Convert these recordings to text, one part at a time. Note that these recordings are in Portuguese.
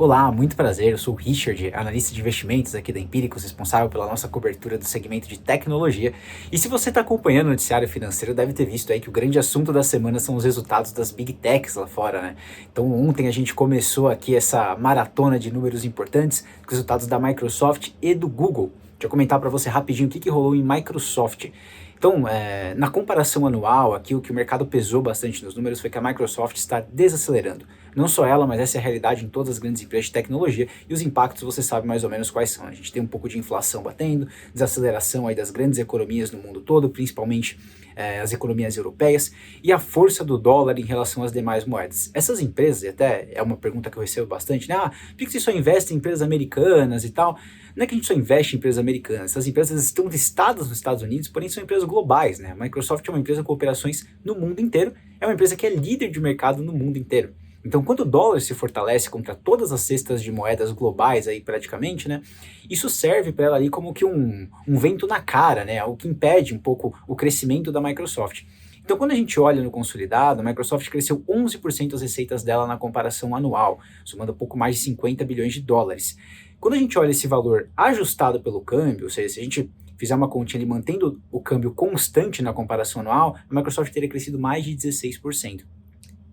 Olá, muito prazer. Eu sou o Richard, analista de investimentos aqui da Empíricos, responsável pela nossa cobertura do segmento de tecnologia. E se você está acompanhando o noticiário financeiro, deve ter visto aí que o grande assunto da semana são os resultados das Big Techs lá fora, né? Então ontem a gente começou aqui essa maratona de números importantes, com os resultados da Microsoft e do Google. Deixa eu comentar para você rapidinho o que rolou em Microsoft. Então, na comparação anual, aqui o que o mercado pesou bastante nos números foi que a Microsoft está desacelerando. Não só ela, mas essa é a realidade em todas as grandes empresas de tecnologia, e os impactos você sabe mais ou menos quais são. A gente tem um pouco de inflação batendo, desaceleração aí das grandes economias no mundo todo, principalmente as economias europeias, e a força do dólar em relação às demais moedas. Essas empresas, e até é uma pergunta que eu recebo bastante, né? Por que você só investe em empresas americanas e tal? Não é que a gente só investe em empresas americanas, essas empresas estão listadas nos Estados Unidos, porém são empresas globais, né? A Microsoft é uma empresa com operações no mundo inteiro, é uma empresa que é líder de mercado no mundo inteiro. Então, quando o dólar se fortalece contra todas as cestas de moedas globais aí praticamente, né, isso serve para ela ali como que um vento na cara, né, o que impede um pouco o crescimento da Microsoft. Então, quando a gente olha no consolidado, a Microsoft cresceu 11% as receitas dela na comparação anual, somando um pouco mais de 50 bilhões de dólares. Quando a gente olha esse valor ajustado pelo câmbio, ou seja, se a gente fizer uma continha ali mantendo o câmbio constante na comparação anual, a Microsoft teria crescido mais de 16%.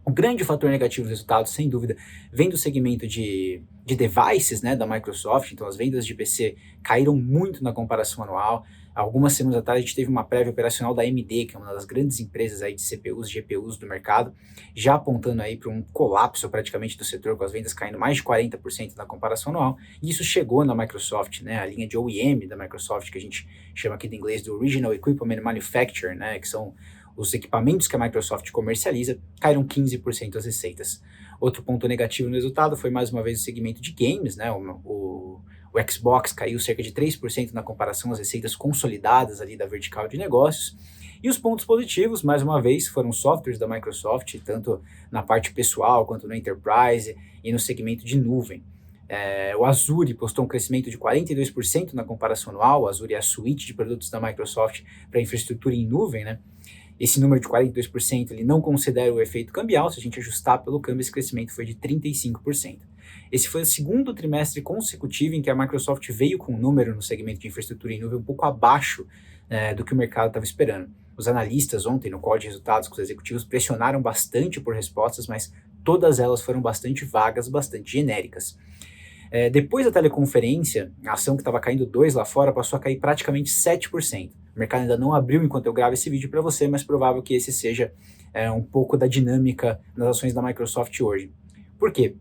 O grande fator negativo dos resultados, sem dúvida, vem do segmento de devices, né, da Microsoft. Então as vendas de PC caíram muito na comparação anual. Algumas semanas atrás a gente teve uma prévia operacional da AMD, que é uma das grandes empresas aí de CPUs e GPUs do mercado, já apontando aí para um colapso praticamente do setor, com as vendas caindo mais de 40% na comparação anual. E isso chegou na Microsoft, né, a linha de OEM da Microsoft, que a gente chama aqui em inglês do Original Equipment Manufacturer, né, que são os equipamentos que a Microsoft comercializa, caíram 15% as receitas. Outro ponto negativo no resultado foi mais uma vez o segmento de games, né? O Xbox caiu cerca de 3% na comparação às receitas consolidadas ali da vertical de negócios. E os pontos positivos, mais uma vez, foram softwares da Microsoft, tanto na parte pessoal quanto no Enterprise e no segmento de nuvem. O Azure postou um crescimento de 42% na comparação anual. O Azure é a suíte de produtos da Microsoft para infraestrutura em nuvem, né? Esse número de 42% ele não considera o efeito cambial. Se a gente ajustar pelo câmbio, esse crescimento foi de 35%. Esse foi o segundo trimestre consecutivo em que a Microsoft veio com um número no segmento de infraestrutura em nuvem um pouco abaixo do que o mercado estava esperando. Os analistas ontem, no call de resultados com os executivos, pressionaram bastante por respostas, mas todas elas foram bastante vagas, bastante genéricas. Depois da teleconferência, a ação que estava caindo 2% lá fora passou a cair praticamente 7%. O mercado ainda não abriu enquanto eu gravo esse vídeo para você, mas provável que esse seja um pouco da dinâmica nas ações da Microsoft hoje. Por quê?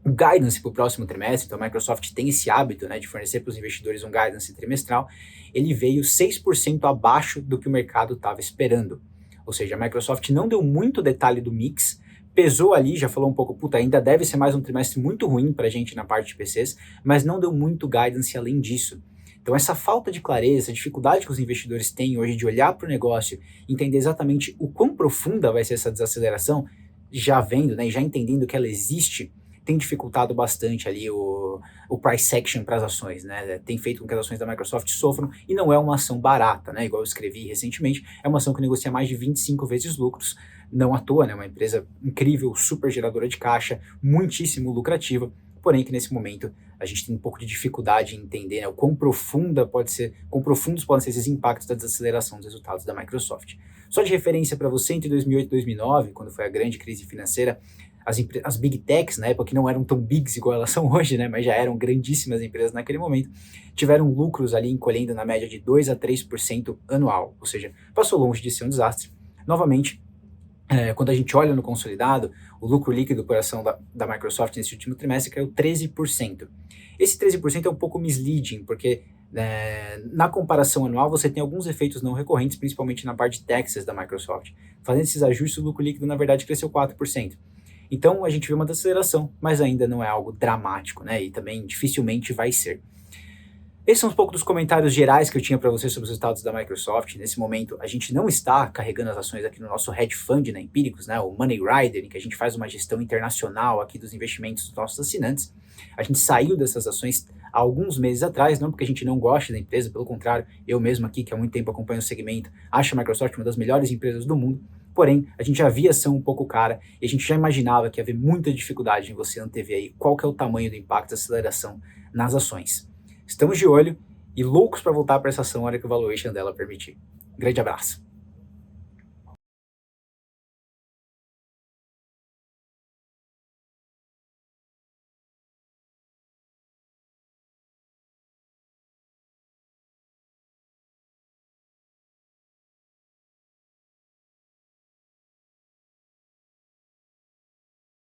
O guidance para o próximo trimestre, então a Microsoft tem esse hábito, né, de fornecer para os investidores um guidance trimestral, ele veio 6% abaixo do que o mercado estava esperando. Ou seja, a Microsoft não deu muito detalhe do mix, pesou ali, já falou um pouco, ainda deve ser mais um trimestre muito ruim para a gente na parte de PCs, mas não deu muito guidance além disso. Então essa falta de clareza, a dificuldade que os investidores têm hoje de olhar para o negócio, entender exatamente o quão profunda vai ser essa desaceleração, já vendo, né, já entendendo que ela existe, tem dificultado bastante ali o price action para as ações, né? Tem feito com que as ações da Microsoft sofram, e não é uma ação barata, né? Igual eu escrevi recentemente, é uma ação que negocia mais de 25 vezes lucros, não à toa, né? Uma empresa incrível, super geradora de caixa, muitíssimo lucrativa, porém que nesse momento a gente tem um pouco de dificuldade em entender, né, o quão profundos podem ser esses impactos da desaceleração dos resultados da Microsoft. Só de referência para você, entre 2008 e 2009, quando foi a grande crise financeira, as Big Techs, na época, que não eram tão bigs igual elas são hoje, né, mas já eram grandíssimas empresas naquele momento, tiveram lucros ali encolhendo na média de 2 a 3% anual, ou seja, passou longe de ser um desastre. Novamente, quando a gente olha no consolidado, o lucro líquido por ação da Microsoft nesse último trimestre caiu 13%. Esse 13% é um pouco misleading, porque na comparação anual você tem alguns efeitos não recorrentes, principalmente na parte de taxas da Microsoft. Fazendo esses ajustes, o lucro líquido na verdade cresceu 4%. Então a gente vê uma desaceleração, mas ainda não é algo dramático, né? E também dificilmente vai ser. Esses são um pouco dos comentários gerais que eu tinha para você sobre os resultados da Microsoft. Nesse momento, a gente não está carregando as ações aqui no nosso hedge fund na Empíricos, né, o Money Rider, em que a gente faz uma gestão internacional aqui dos investimentos dos nossos assinantes. A gente saiu dessas ações há alguns meses atrás, não porque a gente não gosta da empresa, pelo contrário, eu mesmo aqui, que há muito tempo acompanho o segmento, acho a Microsoft uma das melhores empresas do mundo, porém a gente já via a ação um pouco cara e a gente já imaginava que ia haver muita dificuldade em você antever aí qual que é o tamanho do impacto da aceleração nas ações. Estamos de olho e loucos para voltar para essa ação na hora que o valuation dela permitir. Grande abraço!